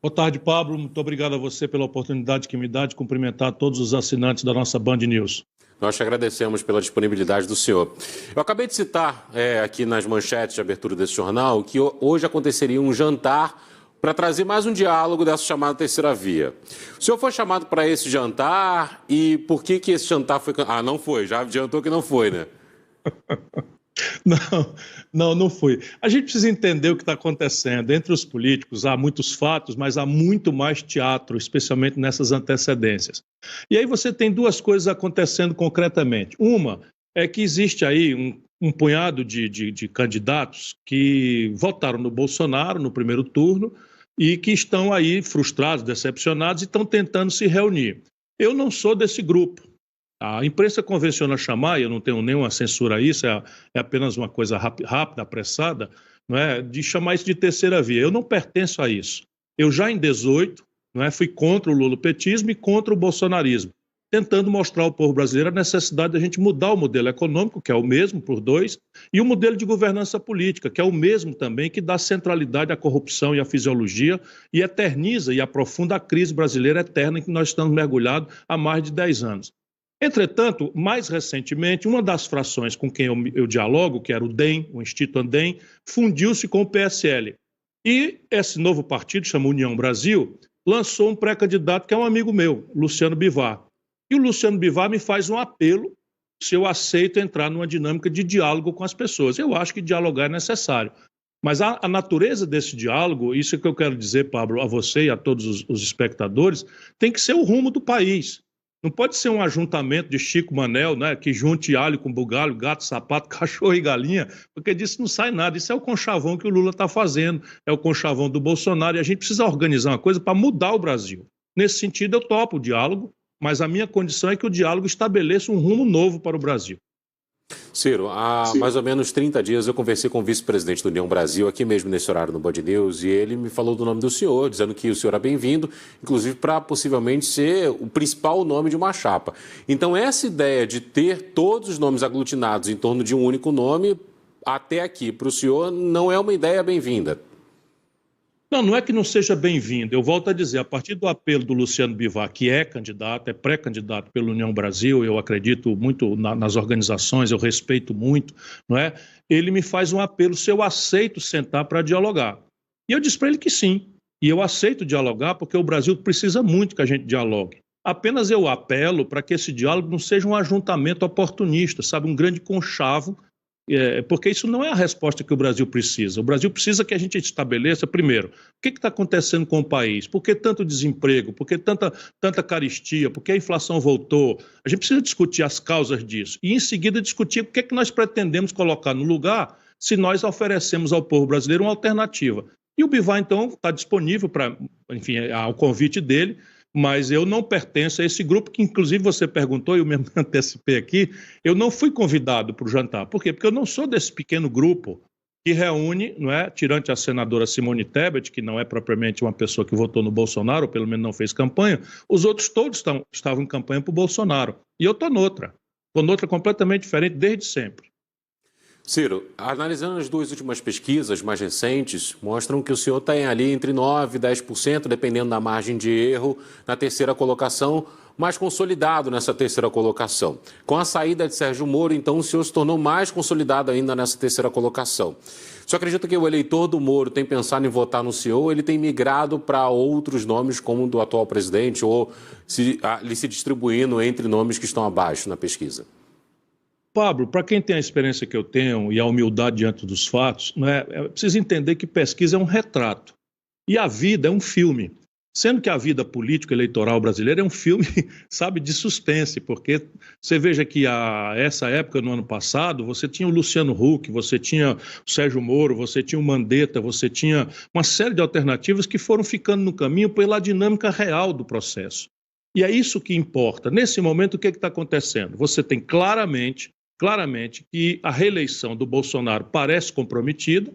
Boa tarde, Pablo. Muito obrigado a você pela oportunidade que me dá de cumprimentar todos os assinantes da nossa Band News. Nós te agradecemos pela disponibilidade do senhor. Eu acabei de citar aqui nas manchetes de abertura desse jornal que hoje aconteceria um jantar para trazer mais um diálogo dessa chamada terceira via. O senhor foi chamado para esse jantar e por que esse jantar foi... Ah, não foi, já adiantou que não foi, né? Não foi. A gente precisa entender o que está acontecendo. Entre os políticos há muitos fatos, mas há muito mais teatro, especialmente nessas antecedências. E aí você tem duas coisas acontecendo concretamente. Uma é que existe aí um punhado de candidatos que votaram no Bolsonaro no primeiro turno e que estão aí frustrados, decepcionados e estão tentando se reunir. Eu não sou desse grupo. A imprensa convenciona chamar, e eu não tenho nenhuma censura a isso, é apenas uma coisa rápida, apressada, não é, de chamar isso de terceira via. Eu não pertenço a isso. Eu já em 18, não é, fui contra o lulopetismo e contra o bolsonarismo, tentando mostrar ao povo brasileiro a necessidade de a gente mudar o modelo econômico, que é o mesmo por dois, e o modelo de governança política, que é o mesmo também, que dá centralidade à corrupção e à fisiologia e eterniza e aprofunda a crise brasileira eterna em que nós estamos mergulhados há mais de 10 anos. Entretanto, mais recentemente, uma das frações com quem eu dialogo, que era o DEM, o Instituto Andem, fundiu-se com o PSL. E esse novo partido, chama União Brasil, lançou um pré-candidato que é um amigo meu, Luciano Bivar. E o Luciano Bivar me faz um apelo se eu aceito entrar numa dinâmica de diálogo com as pessoas. Eu acho que dialogar é necessário. Mas a natureza desse diálogo, isso é que eu quero dizer, Pablo, a você e a todos os espectadores, tem que ser o rumo do país. Não pode ser um ajuntamento de Chico Manel, né, que junte alho com bugalho, gato, sapato, cachorro e galinha, porque disso não sai nada. Isso é o conchavão que o Lula está fazendo, é o conchavão do Bolsonaro, e a gente precisa organizar uma coisa para mudar o Brasil. Nesse sentido, eu topo o diálogo, mas a minha condição é que o diálogo estabeleça um rumo novo para o Brasil. Ciro, há mais ou menos 30 dias eu conversei com o vice-presidente do União Brasil, aqui mesmo nesse horário no Band News, e ele me falou do nome do senhor, dizendo que o senhor é bem-vindo, inclusive para possivelmente ser o principal nome de uma chapa. Então, essa ideia de ter todos os nomes aglutinados em torno de um único nome, até aqui, para o senhor, não é uma ideia bem-vinda. Não é que não seja bem-vindo. Eu volto a dizer, a partir do apelo do Luciano Bivar, que é candidato, é pré-candidato pela União Brasil, eu acredito muito nas organizações, eu respeito muito, não é? Ele me faz um apelo se eu aceito sentar para dialogar. E eu disse para ele que sim. E eu aceito dialogar porque o Brasil precisa muito que a gente dialogue. Apenas eu apelo para que esse diálogo não seja um ajuntamento oportunista, sabe? Um grande conchavo, porque isso não é a resposta que o Brasil precisa. O Brasil precisa que a gente estabeleça, primeiro, o que está acontecendo com o país? Por que tanto desemprego? Por que tanta carestia? Por que a inflação voltou? A gente precisa discutir as causas disso. E, em seguida, discutir o que é que nós pretendemos colocar no lugar se nós oferecemos ao povo brasileiro uma alternativa. E o Bivar, então, está disponível para, enfim, ao convite dele, mas eu não pertenço a esse grupo que, inclusive, você perguntou, e eu mesmo antecipei aqui, eu não fui convidado para o jantar. Por quê? Porque eu não sou desse pequeno grupo que reúne, não é, tirante a senadora Simone Tebet, que não é propriamente uma pessoa que votou no Bolsonaro, ou pelo menos não fez campanha, os outros todos estavam em campanha para o Bolsonaro. E eu estou noutra completamente diferente desde sempre. Ciro, analisando as duas últimas pesquisas mais recentes, mostram que o senhor está ali entre 9% e 10%, dependendo da margem de erro, na terceira colocação, mais consolidado nessa terceira colocação. Com a saída de Sérgio Moro, então, o senhor se tornou mais consolidado ainda nessa terceira colocação. O senhor acredita que o eleitor do Moro tem pensado em votar no senhor ou ele tem migrado para outros nomes como o do atual presidente ou se distribuindo entre nomes que estão abaixo na pesquisa? Pablo, para quem tem a experiência que eu tenho e a humildade diante dos fatos, é preciso entender que pesquisa é um retrato e a vida é um filme. Sendo que a vida política eleitoral brasileira é um filme, sabe, de suspense, porque você veja que essa época, no ano passado, você tinha o Luciano Huck, você tinha o Sérgio Moro, você tinha o Mandetta, você tinha uma série de alternativas que foram ficando no caminho pela dinâmica real do processo. E é isso que importa. Nesse momento, o que está acontecendo? Você tem claramente que a reeleição do Bolsonaro parece comprometida,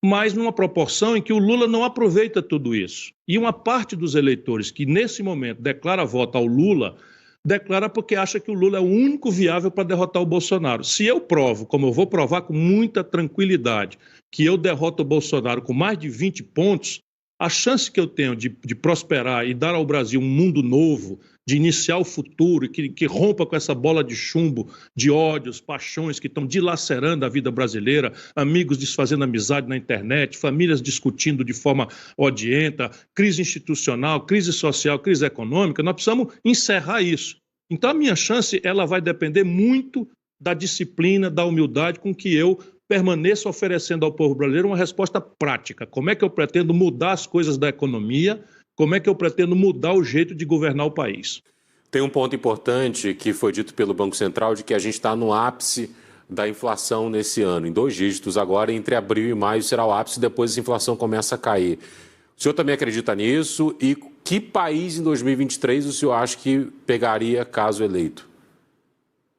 mas numa proporção em que o Lula não aproveita tudo isso. E uma parte dos eleitores que, nesse momento, declara voto ao Lula, declara porque acha que o Lula é o único viável para derrotar o Bolsonaro. Se eu provo, como eu vou provar com muita tranquilidade, que eu derroto o Bolsonaro com mais de 20 pontos, A chance que eu tenho de prosperar e dar ao Brasil um mundo novo, de iniciar o futuro, que rompa com essa bola de chumbo, de ódios, paixões que estão dilacerando a vida brasileira, amigos desfazendo amizade na internet, famílias discutindo de forma odienta, crise institucional, crise social, crise econômica, nós precisamos encerrar isso. Então a minha chance ela vai depender muito da disciplina, da humildade com que eu permaneço oferecendo ao povo brasileiro uma resposta prática. Como é que eu pretendo mudar as coisas da economia? Como é que eu pretendo mudar o jeito de governar o país? Tem um ponto importante que foi dito pelo Banco Central de que a gente está no ápice da inflação nesse ano, em 2 dígitos agora, entre abril e maio será o ápice, depois a inflação começa a cair. O senhor também acredita nisso? E que país em 2023 o senhor acha que pegaria caso eleito?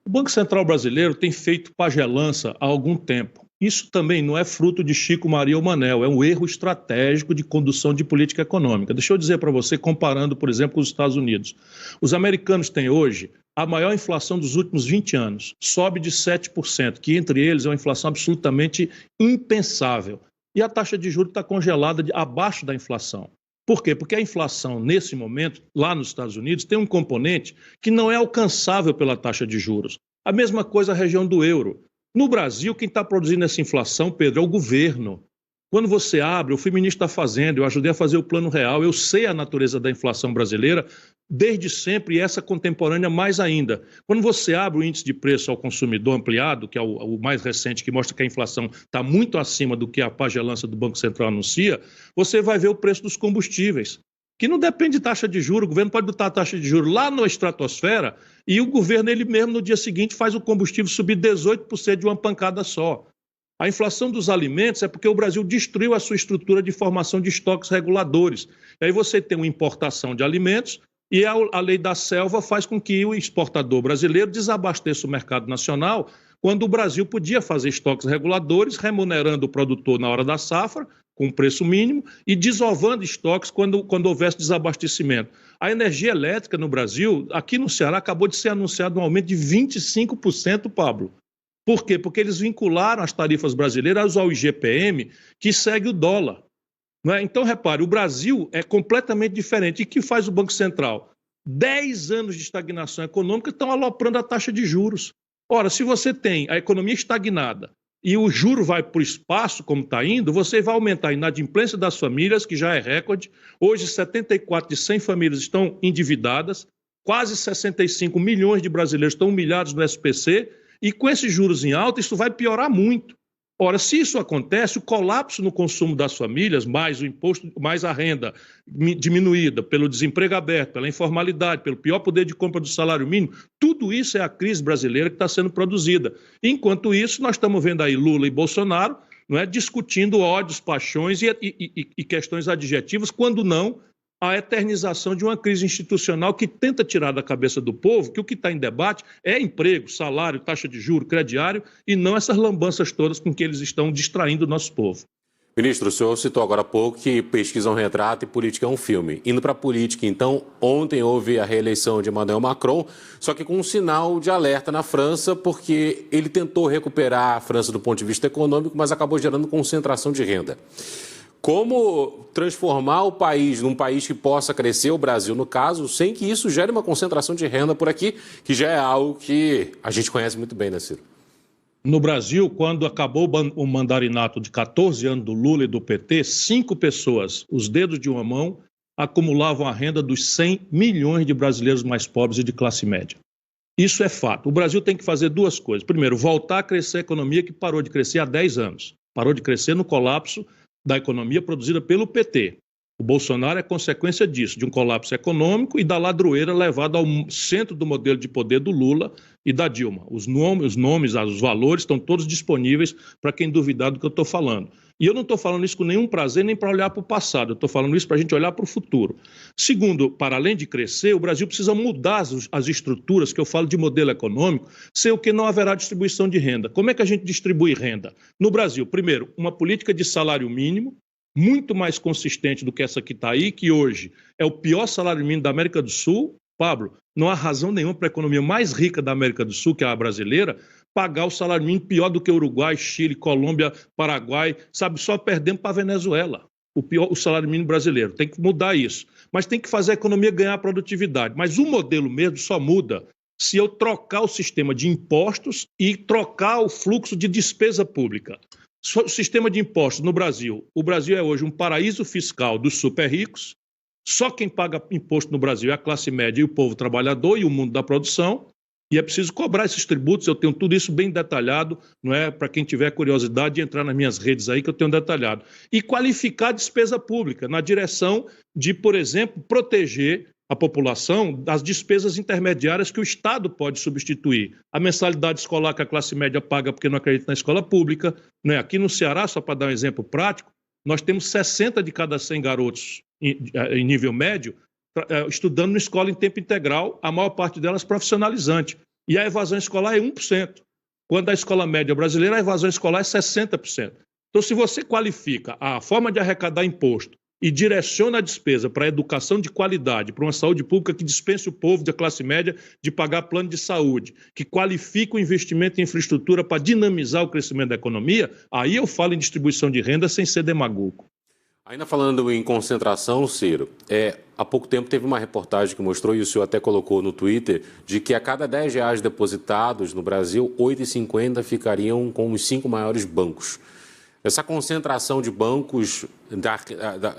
O Banco Central brasileiro tem feito pagelança há algum tempo. Isso também não é fruto de Chico, Maria ou Manel, é um erro estratégico de condução de política econômica. Deixa eu dizer para você, comparando, por exemplo, com os Estados Unidos. Os americanos têm hoje a maior inflação dos últimos 20 anos, sobe de 7%, que entre eles é uma inflação absolutamente impensável. E a taxa de juros está congelada abaixo da inflação. Por quê? Porque a inflação, nesse momento, lá nos Estados Unidos, tem um componente que não é alcançável pela taxa de juros. A mesma coisa a região do euro. No Brasil, quem está produzindo essa inflação, Pedro, é o governo. Quando você abre, eu fui ministro da Fazenda, eu ajudei a fazer o Plano Real, eu sei a natureza da inflação brasileira, desde sempre, e essa contemporânea mais ainda. Quando você abre o índice de preço ao consumidor ampliado, que é o mais recente, que mostra que a inflação está muito acima do que a pagelança do Banco Central anuncia, você vai ver o preço dos combustíveis, que não depende de taxa de juros. O governo pode botar a taxa de juros lá na estratosfera e o governo, ele mesmo, no dia seguinte, faz o combustível subir 18% de uma pancada só. A inflação dos alimentos é porque o Brasil destruiu a sua estrutura de formação de estoques reguladores. E aí você tem uma importação de alimentos e a lei da selva faz com que o exportador brasileiro desabasteça o mercado nacional quando o Brasil podia fazer estoques reguladores, remunerando o produtor na hora da safra, com preço mínimo, e desovando estoques quando houvesse desabastecimento. A energia elétrica no Brasil, aqui no Ceará, acabou de ser anunciado um aumento de 25%, Pablo. Por quê? Porque eles vincularam as tarifas brasileiras ao IGPM, que segue o dólar. Não é? Então, repare, o Brasil é completamente diferente. E o que faz o Banco Central? 10 anos de estagnação econômica estão aloprando a taxa de juros. Ora, se você tem a economia estagnada e o juro vai para o espaço, como está indo, você vai aumentar a inadimplência das famílias, que já é recorde. Hoje, 74 de 100 famílias estão endividadas, quase 65 milhões de brasileiros estão humilhados no SPC, e com esses juros em alta, isso vai piorar muito. Ora, se isso acontece, o colapso no consumo das famílias, mais o imposto, mais a renda diminuída pelo desemprego aberto, pela informalidade, pelo pior poder de compra do salário mínimo, tudo isso é a crise brasileira que está sendo produzida. Enquanto isso, nós estamos vendo aí Lula e Bolsonaro, não é, discutindo ódios, paixões e questões adjetivas, quando não a eternização de uma crise institucional que tenta tirar da cabeça do povo que o que está em debate é emprego, salário, taxa de juros, crediário e não essas lambanças todas com que eles estão distraindo o nosso povo. Ministro, o senhor citou agora há pouco que pesquisa é um retrato e política é um filme. Indo para a política, então, ontem houve a reeleição de Emmanuel Macron, só que com um sinal de alerta na França, porque ele tentou recuperar a França do ponto de vista econômico, mas acabou gerando concentração de renda. Como transformar o país num país que possa crescer, o Brasil no caso, sem que isso gere uma concentração de renda por aqui, que já é algo que a gente conhece muito bem, né, Ciro? No Brasil, quando acabou o mandarinato de 14 anos do Lula e do PT, 5 pessoas, os dedos de uma mão, acumulavam a renda dos 100 milhões de brasileiros mais pobres e de classe média. Isso é fato. O Brasil tem que fazer 2 coisas. Primeiro, voltar a crescer a economia que parou de crescer há 10 anos. Parou de crescer no colapso da economia produzida pelo PT. O Bolsonaro é consequência disso, de um colapso econômico e da ladroeira levada ao centro do modelo de poder do Lula e da Dilma. Os nomes, os valores estão todos disponíveis para quem duvidar do que eu estou falando. E eu não estou falando isso com nenhum prazer nem para olhar para o passado, eu estou falando isso para a gente olhar para o futuro. Segundo, para além de crescer, o Brasil precisa mudar as estruturas, que eu falo de modelo econômico, sem o que não haverá distribuição de renda. Como é que a gente distribui renda? No Brasil, primeiro, uma política de salário mínimo, muito mais consistente do que essa que está aí, que hoje é o pior salário mínimo da América do Sul. Pablo, não há razão nenhuma para a economia mais rica da América do Sul, que é a brasileira, pagar o salário mínimo pior do que Uruguai, Chile, Colômbia, Paraguai, sabe, só perdendo para a Venezuela. o salário mínimo brasileiro. Tem que mudar isso. Mas tem que fazer a economia ganhar produtividade. Mas o modelo mesmo só muda se eu trocar o sistema de impostos e trocar o fluxo de despesa pública. O sistema de impostos no Brasil. O Brasil é hoje um paraíso fiscal dos super ricos. Só quem paga imposto no Brasil é a classe média e o povo trabalhador e o mundo da produção. E é preciso cobrar esses tributos. Eu tenho tudo isso bem detalhado, não é? Para quem tiver curiosidade de entrar nas minhas redes aí, que eu tenho detalhado. E qualificar a despesa pública na direção de, por exemplo, proteger a população das despesas intermediárias que o Estado pode substituir. A mensalidade escolar que a classe média paga porque não acredita na escola pública, né? Aqui no Ceará, só para dar um exemplo prático, nós temos 60 de cada 100 garotos em nível médio estudando na escola em tempo integral, a maior parte delas profissionalizante. E a evasão escolar é 1%. Quando a escola média brasileira, a evasão escolar é 60%. Então, se você qualifica a forma de arrecadar imposto e direciona a despesa para a educação de qualidade, para uma saúde pública que dispense o povo da classe média de pagar plano de saúde, que qualifica o investimento em infraestrutura para dinamizar o crescimento da economia, aí eu falo em distribuição de renda sem ser demagogo. Ainda falando em concentração, Ciro, há pouco tempo teve uma reportagem que mostrou, e o senhor até colocou no Twitter, de que a cada R$10 depositados no Brasil, 8,50 ficariam com os 5 maiores bancos. Essa concentração de bancos,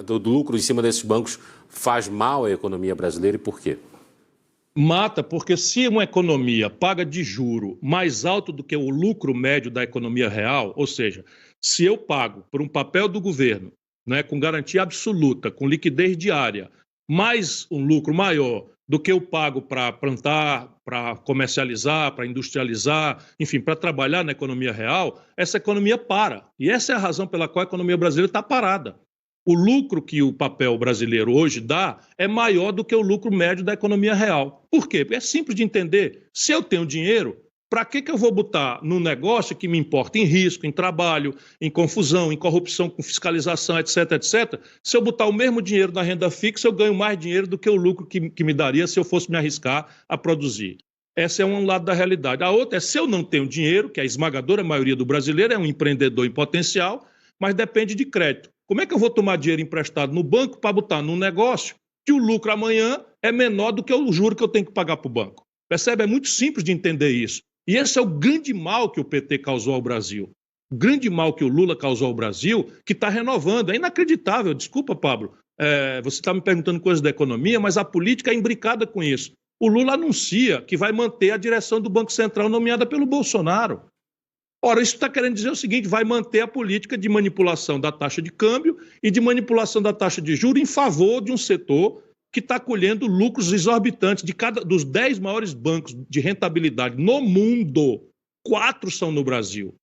do lucro em cima desses bancos, faz mal à economia brasileira e por quê? Mata, porque se uma economia paga de juro mais alto do que o lucro médio da economia real, ou seja, se eu pago por um papel do governo, né, com garantia absoluta, com liquidez diária, mais um lucro maior do que eu pago para plantar, para comercializar, para industrializar, enfim, para trabalhar na economia real, essa economia para. E essa é a razão pela qual a economia brasileira está parada. O lucro que o papel brasileiro hoje dá é maior do que o lucro médio da economia real. Por quê? Porque é simples de entender. Se eu tenho dinheiro, para que eu vou botar num negócio que me importa em risco, em trabalho, em confusão, em corrupção com fiscalização, etc, etc? Se eu botar o mesmo dinheiro na renda fixa, eu ganho mais dinheiro do que o lucro que me daria se eu fosse me arriscar a produzir. Esse é um lado da realidade. A outra é se eu não tenho dinheiro, que a esmagadora maioria do brasileiro é um empreendedor em potencial, mas depende de crédito. Como é que eu vou tomar dinheiro emprestado no banco para botar num negócio que o lucro amanhã é menor do que o juro que eu tenho que pagar para o banco? Percebe? É muito simples de entender isso. E esse é o grande mal que o PT causou ao Brasil. O grande mal que o Lula causou ao Brasil, que está renovando. É inacreditável. Desculpa, Pablo. Você está me perguntando coisas da economia, mas a política é imbricada com isso. O Lula anuncia que vai manter a direção do Banco Central nomeada pelo Bolsonaro. Ora, isso está querendo dizer o seguinte, vai manter a política de manipulação da taxa de câmbio e de manipulação da taxa de juros em favor de um setor que está colhendo lucros exorbitantes. Dos 10 maiores bancos de rentabilidade no mundo, 4 são no Brasil.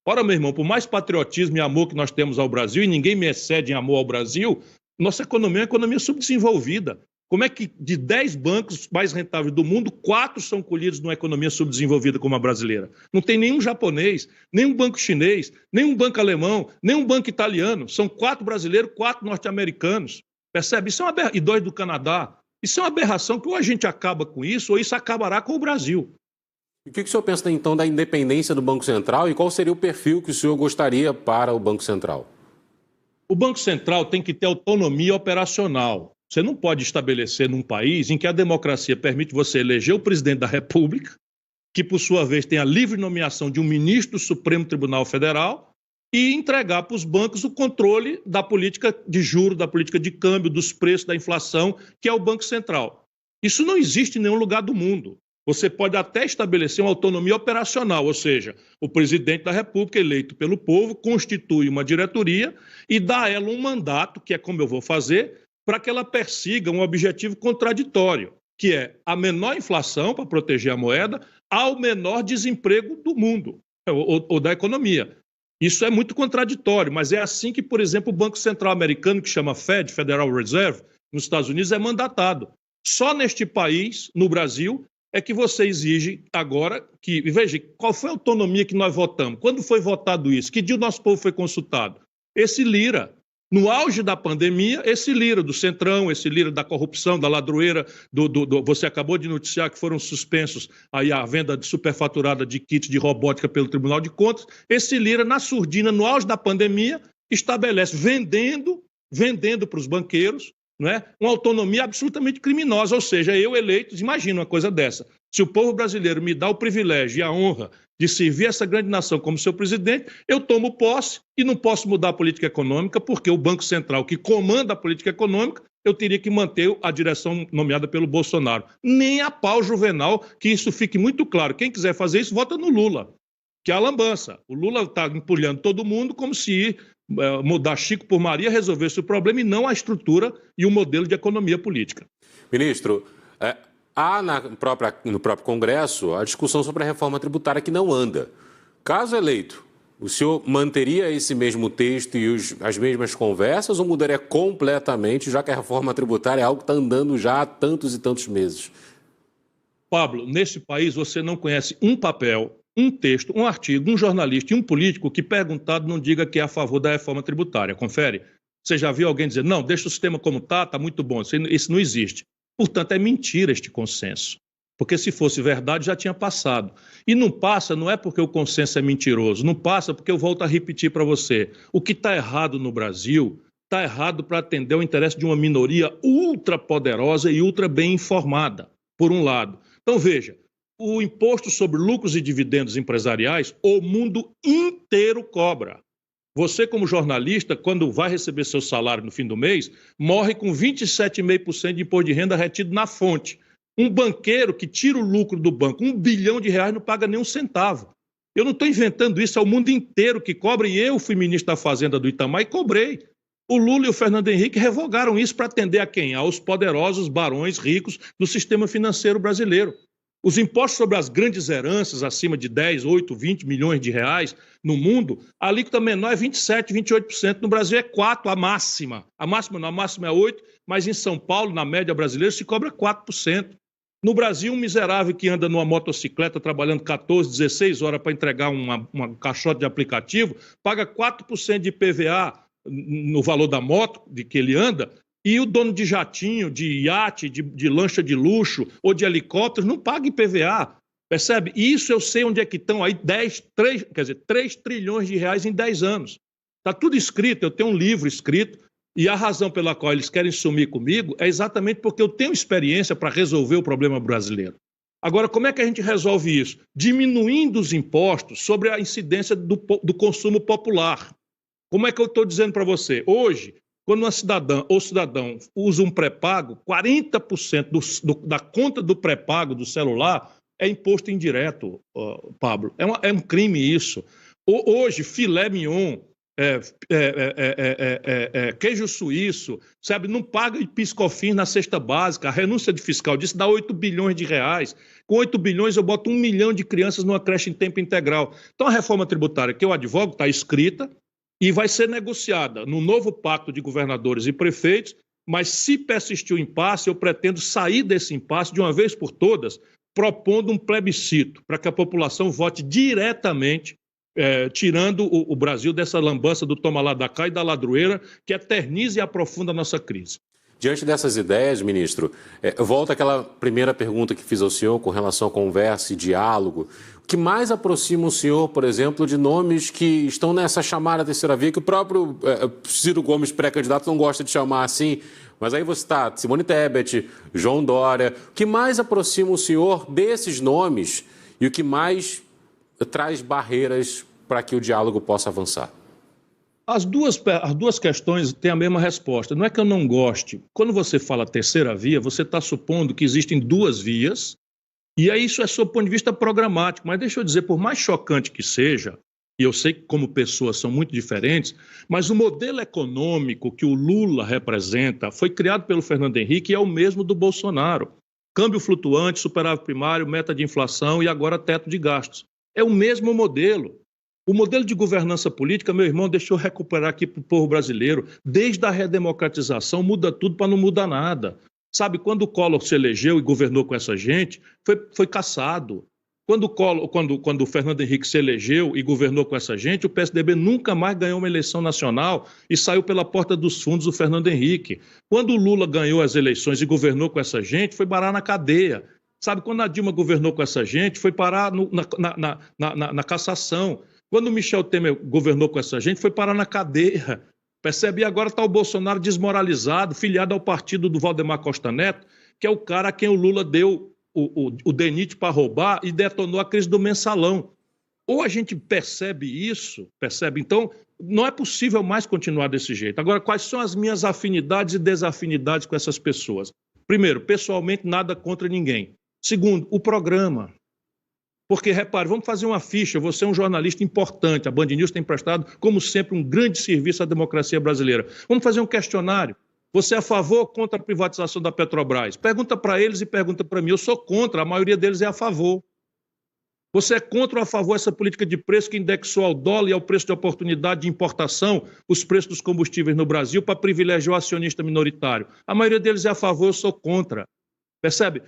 Ora, meu irmão, por mais patriotismo e amor que nós temos ao Brasil, e ninguém me excede em amor ao Brasil, nossa economia é uma economia subdesenvolvida. Como é que de 10 bancos mais rentáveis do mundo, 4 são colhidos numa economia subdesenvolvida como a brasileira? Não tem nenhum japonês, nenhum banco chinês, nenhum banco alemão, nenhum banco italiano. São 4 brasileiros, 4 norte-americanos. Percebe? Isso é uma aberração. E 2 do Canadá. Isso é uma aberração que ou a gente acaba com isso ou isso acabará com o Brasil. E o que o senhor pensa, então, da independência do Banco Central e qual seria o perfil que o senhor gostaria para o Banco Central? O Banco Central tem que ter autonomia operacional. Você não pode estabelecer num país em que a democracia permite você eleger o presidente da República, que, por sua vez, tem a livre nomeação de um ministro do Supremo Tribunal Federal, e entregar para os bancos o controle da política de juros, da política de câmbio, dos preços, da inflação, que é o Banco Central. Isso não existe em nenhum lugar do mundo. Você pode até estabelecer uma autonomia operacional, ou seja, o presidente da República, eleito pelo povo, constitui uma diretoria e dá a ela um mandato, que é como eu vou fazer, para que ela persiga um objetivo contraditório, que é a menor inflação, para proteger a moeda, ao menor desemprego do mundo, ou da economia. Isso é muito contraditório, mas é assim que, por exemplo, o Banco Central americano, que chama Fed, Federal Reserve, nos Estados Unidos, é mandatado. Só neste país, no Brasil, é que você exige agora que... Veja, qual foi a autonomia que nós votamos? Quando foi votado isso? Que dia o nosso povo foi consultado? Esse Lira. No auge da pandemia, esse Lira do Centrão, esse Lira da corrupção, da ladroeira, você acabou de noticiar que foram suspensos aí a venda de superfaturada de kits de robótica pelo Tribunal de Contas. Esse Lira, na surdina, no auge da pandemia, estabelece vendendo vendendo para os banqueiros, não é? Uma autonomia absolutamente criminosa, ou seja, eu eleito, imagina uma coisa dessa. Se o povo brasileiro me dá o privilégio e a honra de servir essa grande nação como seu presidente, eu tomo posse e não posso mudar a política econômica, porque o Banco Central, que comanda a política econômica, eu teria que manter a direção nomeada pelo Bolsonaro. Nem a pau, Juvenal, que isso fique muito claro. Quem quiser fazer isso, vota no Lula, que é a lambança. O Lula está empulhando todo mundo como se mudar Chico por Maria resolvesse o problema e não a estrutura e o modelo de economia política. Ministro, há no próprio Congresso a discussão sobre a reforma tributária que não anda. Caso eleito, o senhor manteria esse mesmo texto e as mesmas conversas ou mudaria completamente, já que a reforma tributária é algo que está andando já há tantos e tantos meses? Pablo, nesse país você não conhece um papel, um texto, um artigo, um jornalista e um político que, perguntado, não diga que é a favor da reforma tributária. Confere? Você já viu alguém dizer, não, deixa o sistema como está muito bom. Isso não existe. Portanto, é mentira este consenso. Porque se fosse verdade, já tinha passado. E não passa, não é porque o consenso é mentiroso, não passa porque eu volto a repetir para você. O que está errado no Brasil está errado para atender ao interesse de uma minoria ultra poderosa e ultra bem informada, por um lado. Então, veja, o imposto sobre lucros e dividendos empresariais, o mundo inteiro cobra. Você, como jornalista, quando vai receber seu salário no fim do mês, morre com 27,5% de imposto de renda retido na fonte. Um banqueiro que tira o lucro do banco, R$1 bilhão, não paga nem um centavo. Eu não estou inventando isso, é o mundo inteiro que cobra, e eu fui ministro da Fazenda do Itamar e cobrei. O Lula e o Fernando Henrique revogaram isso para atender a quem? Aos poderosos barões ricos do sistema financeiro brasileiro. Os impostos sobre as grandes heranças, acima de 10, 8, 20 milhões de reais no mundo, a alíquota menor é 27, 28%. No Brasil é 4%, a máxima. A máxima não, a máxima é 8%, mas em São Paulo, na média brasileira, se cobra 4%. No Brasil, um miserável que anda numa motocicleta trabalhando 14, 16 horas para entregar uma caixote de aplicativo, paga 4% de IPVA no valor da moto de que ele anda, e o dono de jatinho, de iate, de lancha de luxo ou de helicóptero não paga IPVA, percebe? E isso eu sei onde é que estão aí 3 trilhões de reais em 10 anos. Está tudo escrito, eu tenho um livro escrito, e a razão pela qual eles querem sumir comigo é exatamente porque eu tenho experiência para resolver o problema brasileiro. Agora, como é que a gente resolve isso? Diminuindo os impostos sobre a incidência do consumo popular. Como é que eu estou dizendo para você? Hoje, quando uma cidadã ou cidadão usa um pré-pago, 40% da conta do pré-pago do celular é imposto indireto, Pablo. É um crime isso. Hoje, filé mignon, queijo suíço, sabe, não paga PIS/COFINS na cesta básica. A renúncia de fiscal disso dá 8 bilhões de reais. Com 8 bilhões eu boto 1 milhão de crianças numa creche em tempo integral. Então a reforma tributária que eu advogo está escrita e vai ser negociada no novo pacto de governadores e prefeitos, mas se persistir o impasse, eu pretendo sair desse impasse de uma vez por todas, propondo um plebiscito para que a população vote diretamente, tirando o Brasil dessa lambança do toma lá da cá e da ladroeira, que eterniza e aprofunda a nossa crise. Diante dessas ideias, ministro, volta àquela primeira pergunta que fiz ao senhor com relação à conversa e diálogo. O que mais aproxima o senhor, por exemplo, de nomes que estão nessa chamada terceira via, que o próprio Ciro Gomes, pré-candidato, não gosta de chamar assim, mas aí você está Simone Tebet, João Dória. O que mais aproxima o senhor desses nomes e o que mais traz barreiras para que o diálogo possa avançar? As duas questões têm a mesma resposta. Não é que eu não goste. Quando você fala terceira via, você está supondo que existem duas vias, e aí isso é sob o ponto de vista programático. Mas deixa eu dizer, por mais chocante que seja, e eu sei que como pessoas são muito diferentes, mas o modelo econômico que o Lula representa foi criado pelo Fernando Henrique e é o mesmo do Bolsonaro. Câmbio flutuante, superávit primário, meta de inflação e agora teto de gastos. É o mesmo modelo. O modelo de governança política, meu irmão, deixa eu recuperar aqui para o povo brasileiro, desde a redemocratização muda tudo para não mudar nada. Sabe, quando o Collor se elegeu e governou com essa gente, foi cassado. Quando o Fernando Henrique se elegeu e governou com essa gente, o PSDB nunca mais ganhou uma eleição nacional e saiu pela porta dos fundos o Fernando Henrique. Quando o Lula ganhou as eleições e governou com essa gente, foi parar na cadeia. Sabe, quando a Dilma governou com essa gente, foi parar na cassação. Quando o Michel Temer governou com essa gente, foi parar na cadeia. Percebe? E agora está o Bolsonaro desmoralizado, filiado ao partido do Valdemar Costa Neto, que é o cara a quem o Lula deu o DENIT para roubar e detonou a crise do mensalão. Ou a gente percebe isso, percebe? Então, não é possível mais continuar desse jeito. Agora, quais são as minhas afinidades e desafinidades com essas pessoas? Primeiro, pessoalmente, nada contra ninguém. Segundo, o programa. Porque, repare, vamos fazer uma ficha, você é um jornalista importante, a Band News tem prestado, como sempre, um grande serviço à democracia brasileira. Vamos fazer um questionário. Você é a favor ou contra a privatização da Petrobras? Pergunta para eles e pergunta para mim. Eu sou contra, a maioria deles é a favor. Você é contra ou a favor dessa política de preço que indexou ao dólar e ao preço de oportunidade de importação os preços dos combustíveis no Brasil para privilegiar o acionista minoritário? A maioria deles é a favor, eu sou contra. Percebe?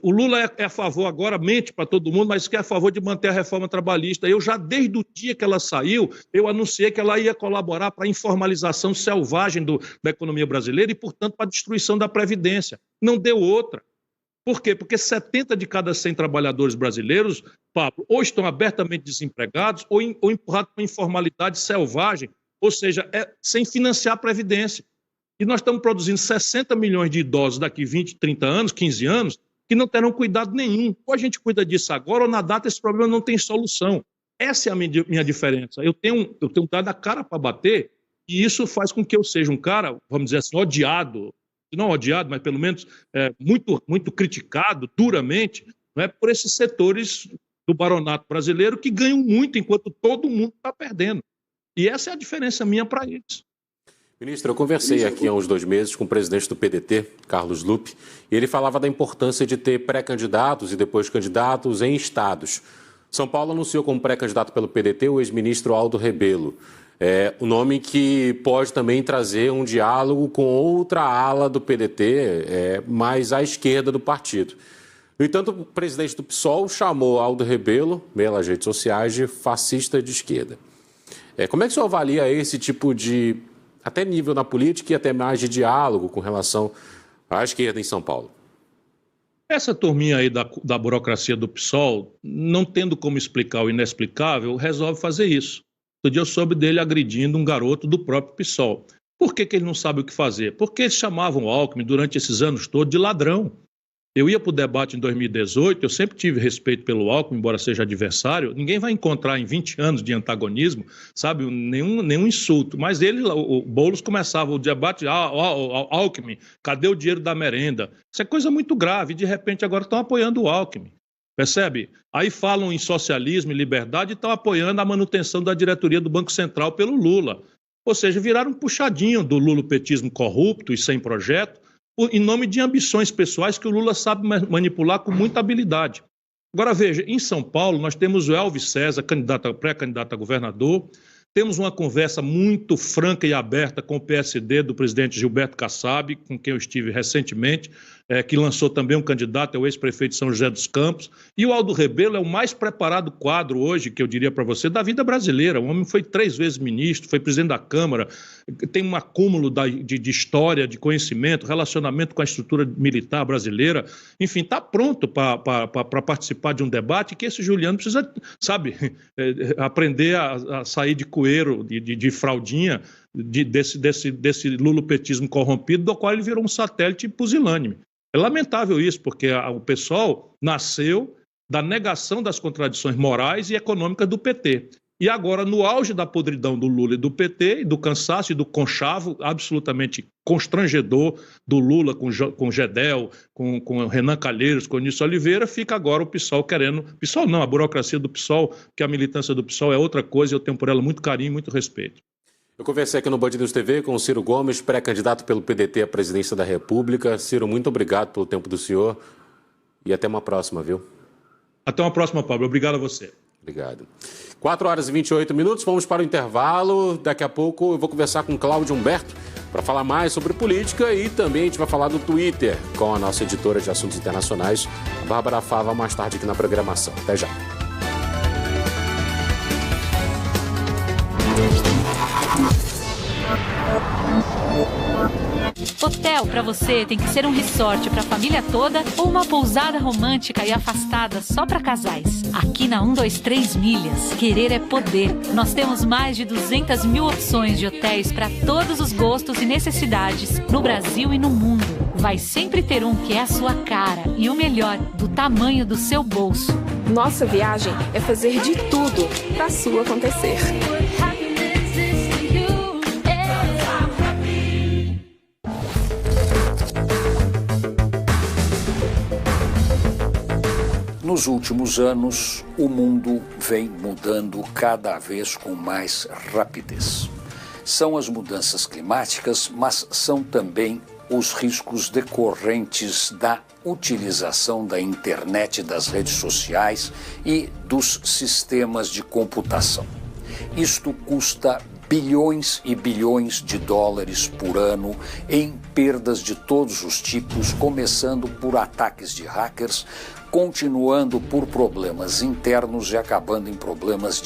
O Lula é a favor agora, mente para todo mundo, mas que é a favor de manter a reforma trabalhista. Eu já, desde o dia que ela saiu, eu anunciei que ela ia colaborar para a informalização selvagem da economia brasileira e, portanto, para a destruição da Previdência. Não deu outra. Por quê? Porque 70 de cada 100 trabalhadores brasileiros, Pablo, ou estão abertamente desempregados ou empurrados para a informalidade selvagem, ou seja, sem financiar a Previdência. E nós estamos produzindo 60 milhões de idosos daqui 20, 30 anos, 15 anos, que não terão cuidado nenhum. Ou a gente cuida disso agora, ou na data esse problema não tem solução. Essa é a minha diferença. Eu tenho dado a cara para bater, e isso faz com que eu seja um cara, vamos dizer assim, odiado, não odiado, mas pelo menos muito, muito criticado duramente, não é, por esses setores do baronato brasileiro que ganham muito enquanto todo mundo está perdendo. E essa é a diferença minha para eles. Ministro, eu conversei aqui há uns 2 meses com o presidente do PDT, Carlos Lupe, e ele falava da importância de ter pré-candidatos e depois candidatos em estados. São Paulo anunciou como pré-candidato pelo PDT o ex-ministro Aldo Rebelo. O nome que pode também trazer um diálogo com outra ala do PDT, mais à esquerda do partido. No entanto, o presidente do PSOL chamou Aldo Rebelo, pelas redes sociais, de fascista de esquerda. Como é que o senhor avalia esse tipo de, até nível na política e até mais de diálogo com relação à esquerda em São Paulo? Essa turminha aí da burocracia do PSOL, não tendo como explicar o inexplicável, resolve fazer isso. Outro dia eu soube dele agredindo um garoto do próprio PSOL. Por que ele não sabe o que fazer? Porque eles chamavam o Alckmin durante esses anos todos de ladrão. Eu ia para o debate em 2018, eu sempre tive respeito pelo Alckmin, embora seja adversário. Ninguém vai encontrar em 20 anos de antagonismo, sabe, nenhum insulto. Mas ele, o Boulos começava o debate, Alckmin, cadê o dinheiro da merenda? Isso é coisa muito grave, e de repente agora estão apoiando o Alckmin. Percebe? Aí falam em socialismo e liberdade e estão apoiando a manutenção da diretoria do Banco Central pelo Lula. Ou seja, viraram um puxadinho do lulopetismo corrupto e sem projeto, em nome de ambições pessoais que o Lula sabe manipular com muita habilidade. Agora veja, em São Paulo nós temos o Elvis César, pré-candidato a governador, temos uma conversa muito franca e aberta com o PSD do presidente Gilberto Kassab, com quem eu estive recentemente, que lançou também um candidato, é o ex-prefeito de São José dos Campos. E o Aldo Rebelo é o mais preparado quadro hoje, que eu diria para você, da vida brasileira. O homem foi 3 vezes ministro, foi presidente da Câmara, tem um acúmulo de história, de conhecimento, relacionamento com a estrutura militar brasileira. Enfim, está pronto para participar de um debate que esse Juliano precisa, sabe, aprender a sair de coeiro, de fraldinha, desse lulopetismo corrompido, do qual ele virou um satélite pusilânime. É lamentável isso, porque o PSOL nasceu da negação das contradições morais e econômicas do PT. E agora, no auge da podridão do Lula e do PT, e do cansaço e do conchavo absolutamente constrangedor do Lula com Gedel, com Renan Calheiros, com Onísio Oliveira, fica agora o PSOL querendo... PSOL não, a burocracia do PSOL, que a militância do PSOL é outra coisa, eu tenho por ela muito carinho e muito respeito. Eu conversei aqui no Band News TV com o Ciro Gomes, pré-candidato pelo PDT à presidência da República. Ciro, muito obrigado pelo tempo do senhor e até uma próxima, viu? Até uma próxima, Pablo. Obrigado a você. Obrigado. 4h28, vamos para o intervalo. Daqui a pouco eu vou conversar com Cláudio Humberto para falar mais sobre política e também a gente vai falar do Twitter com a nossa editora de assuntos internacionais, Bárbara Fava, mais tarde aqui na programação. Até já. Hotel para você tem que ser um resort para a família toda ou uma pousada romântica e afastada só para casais. Aqui na 123 Milhas, querer é poder. Nós temos mais de 200 mil opções de hotéis para todos os gostos e necessidades no Brasil e no mundo. Vai sempre ter um que é a sua cara e o melhor, do tamanho do seu bolso. Nossa viagem é fazer de tudo para a sua acontecer. Nos últimos anos, o mundo vem mudando cada vez com mais rapidez. São as mudanças climáticas, mas são também os riscos decorrentes da utilização da internet, das redes sociais e dos sistemas de computação. Isto custa bilhões e bilhões de dólares por ano em perdas de todos os tipos, começando por ataques de hackers, continuando por problemas internos e acabando em problemas de